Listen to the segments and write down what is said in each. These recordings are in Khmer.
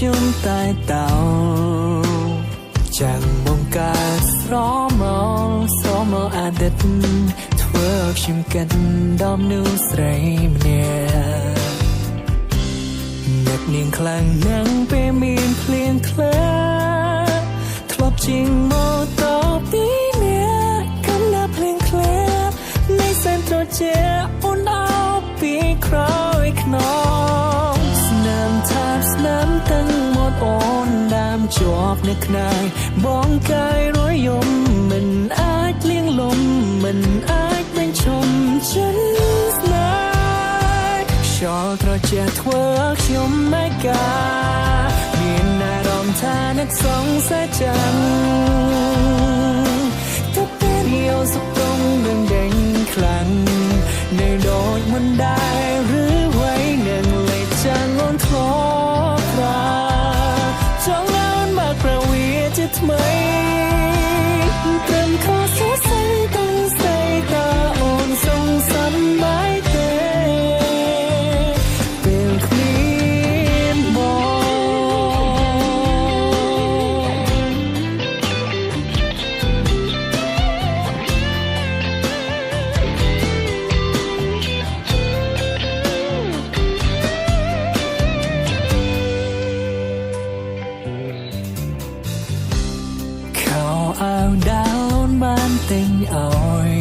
ខ្ញុំតែតោចាំងបង្កើតស្រមោលអាទិត្យធ្វើឲ្យខ្ញុំកាត់ដំណូស្រីម្នាក់អ្នកនាងខ្លាំងណាស់ពេលមានភ្លៀងធ្លាក់ធ្លាប់ជាងម៉ូតូពីអ្នកកាន់តែភ្លៀងធ្លាក់នៃសែនត្រជាអូនអោបពីក្រោយខ្នងស្នាមថាបស្នាមទាំងមាត់អូនដាមជាប់នៅខ្នើយបងកាយរយំមិនអាចលៀងលំមិនអាចបញ្ឈប់ចិត្តស្នេហ៍ខ្យល់ត្រជាក់ធ្វើខ្ញុំไม่กล้าមានអារម្មណ៍ថានឹកសង្ស័យចាំងទៅពេលយោសុខទុំនឹងដេញខ្លាំងនៅដូចមិនដែរឬໄວនឹងលេចចាំងអូនធ្លាប់ប្រាចង់អូនមកប្រវីជាថ្មីត្រឹមខុសសរសៃតាំងស្ដីតើអូនសងសំបាយទេពេលគ្មានបងអាវដាវអូនបានទិញឲ្យ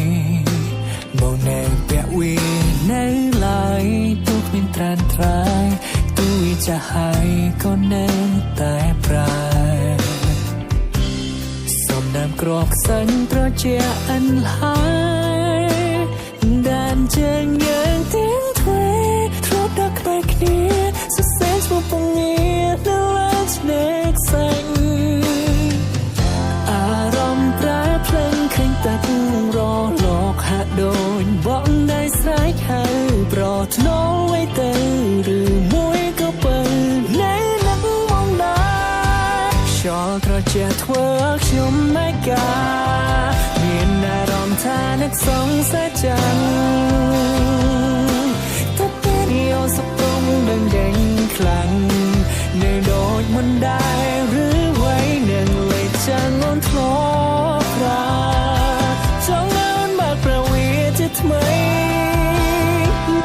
មកនៅពាក់វានៅឡើយទូគ្មានត្រានត្រាយទូវាចាស់ហើយក៏នៅតែប្រាសំដាមក្របខ្សាញ់ត្រជាអិនហើយដានជើងយើងទាំងទ្វេធ្លាប់ដល់ក្បែរគ្នាសរសេរឈ្មោះពងងារនៅលើឆ្នេរខ្សាញ់ទឹករលកហាក់ដូចបងដែលស្រែកហៅប្រថ្នូលໄວទៅឬមួយក៏ពើនៅនឹកមកដែរខ្យល់ត្រជាក់ធ្វើខ្ញុំไม่กล้าមានអារម្មណ៍ថានឹកសង្ស័យចាំងទៅពេលយោសុខទុំនឹងដេញខ្លាំងនៅដូចមិនដែរឬໄວនឹងលេចចាំងអូនធ្លាប់ប្រាចង់អូនមកប្រវីជាថ្មី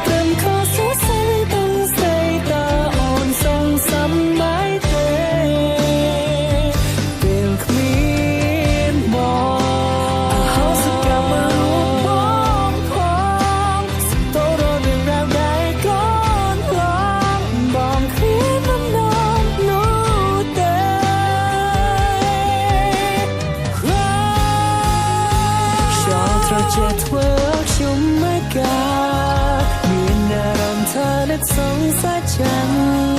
ត្រឹមខុសសរសៃតាំងស្ដីតើអូនសងសំបាយទេពេលគ្មានបងអហោសកម្មរូបបងផងសំទោររឿងរ៉ាវដែលកូនឡងបងគ្មានដំណំនោះទេត្រជាក់ធ្វើខ្ញុំไม่กล้าមានអារម្មណ៍ថានឹកសង្ស័យចាំង